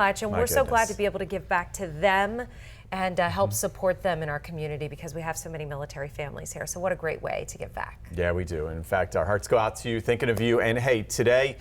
And we're so glad to be able to give back to them and help support them in our community because we have so many military families here. So what a great way to give back. Yeah, we do. And in fact, our hearts go out to you, thinking of you. And hey, today,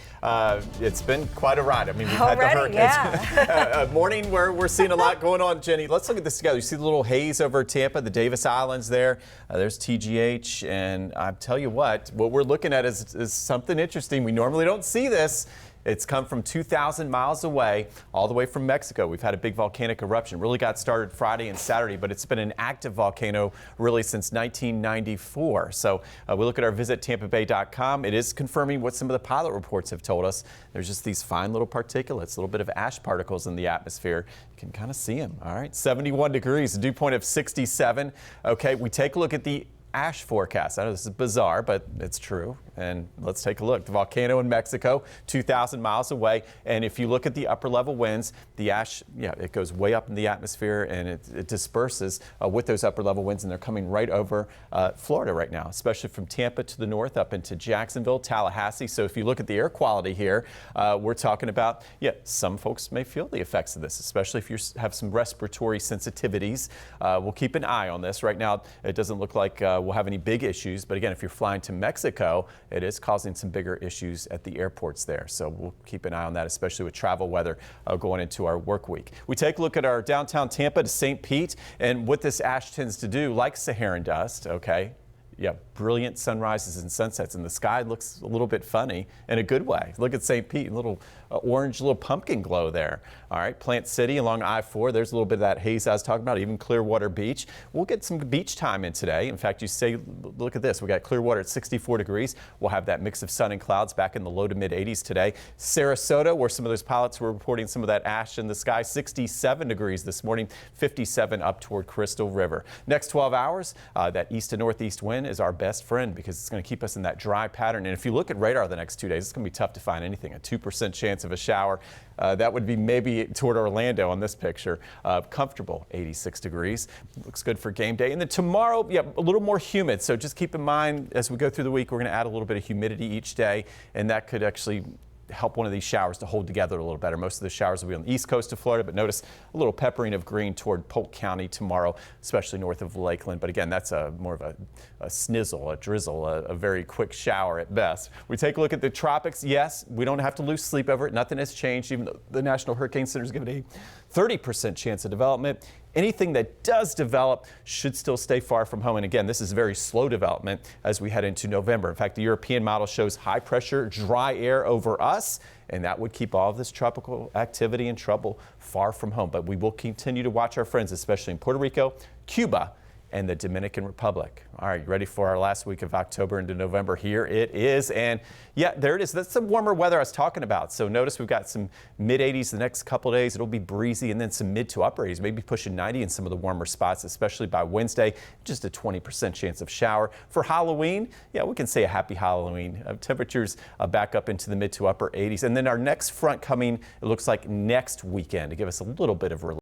it's been quite a ride. I mean, we've had the hurricanes. A morning where we're seeing a lot going on, Jenny. Let's look at this together. You see the little haze over Tampa, the Davis Islands there. There's TGH. And I tell you what we're looking at is something interesting. We normally don't see this. It's come from 2,000 miles away, all the way from Mexico. We've had a big volcanic eruption. Really got started Friday and Saturday, but it's been an active volcano really since 1994. So we look at our visit tampabay.com. It is confirming what some of the pilot reports have told us. There's just these fine little particulates, a little bit of ash particles in the atmosphere. You can kind of see them. All right, 71 degrees, a dew point of 67. Okay, we take a look at the ash forecast. I know this is bizarre, but it's true. And let's take a look. The volcano in Mexico, 2,000 miles away. And if you look at the upper level winds, the ash, it goes way up in the atmosphere and it disperses with those upper level winds. And they're coming right over Florida right now, especially from Tampa to the north up into Jacksonville, Tallahassee. So if you look at the air quality here, we're talking about, some folks may feel the effects of this, especially if you have some respiratory sensitivities. We'll keep an eye on this. Right now, it doesn't look like we'll have any big issues. But again, if you're flying to Mexico, it is causing some bigger issues at the airports there. So we'll keep an eye on that, especially with travel weather going into our work week. We take a look at our downtown Tampa to St. Pete and what this ash tends to do, like Saharan dust, okay? Yeah, brilliant sunrises and sunsets, and the sky looks a little bit funny in a good way. Look at St. Pete, a little orange, little pumpkin glow there. All right, Plant City along I-4, there's a little bit of that haze I was talking about, even Clearwater Beach. We'll get some beach time in today. In fact, look at this, we got Clearwater at 64 degrees. We'll have that mix of sun and clouds back in the low to mid 80s today. Sarasota, where some of those pilots were reporting some of that ash in the sky, 67 degrees this morning, 57 up toward Crystal River. Next 12 hours, that east to northeast wind is our best friend because it's going to keep us in that dry pattern. And if you look at radar the next 2 days, it's going to be tough to find anything. A 2% chance of a shower. That would be maybe toward Orlando on this picture. Comfortable 86 degrees. Looks good for game day. And then tomorrow, a little more humid. So just keep in mind as we go through the week, we're going to add a little bit of humidity each day, and that could actually help one of these showers to hold together a little better. Most of the showers will be on the east coast of Florida, but notice a little peppering of green toward Polk County tomorrow, especially north of Lakeland. But again, that's more of a snizzle, a drizzle, a very quick shower at best. We take a look at the tropics. Yes, we don't have to lose sleep over it. Nothing has changed, even though the National Hurricane Center is giving a 30% chance of development. Anything that does develop should still stay far from home. And again, this is very slow development as we head into November. In fact, the European model shows high pressure, dry air over us, and that would keep all of this tropical activity and trouble far from home. But we will continue to watch our friends, especially in Puerto Rico, Cuba, and the Dominican Republic. All right, you ready for our last week of October into November? Here it is. And there it is. That's some warmer weather I was talking about. So notice we've got some mid 80s the next couple of days. It'll be breezy, and then some mid to upper 80s, maybe pushing 90 in some of the warmer spots, especially by Wednesday. Just a 20% chance of shower. For Halloween, we can say a happy Halloween. Temperatures back up into the mid to upper 80s. And then our next front coming, it looks like next weekend to give us a little bit of relief.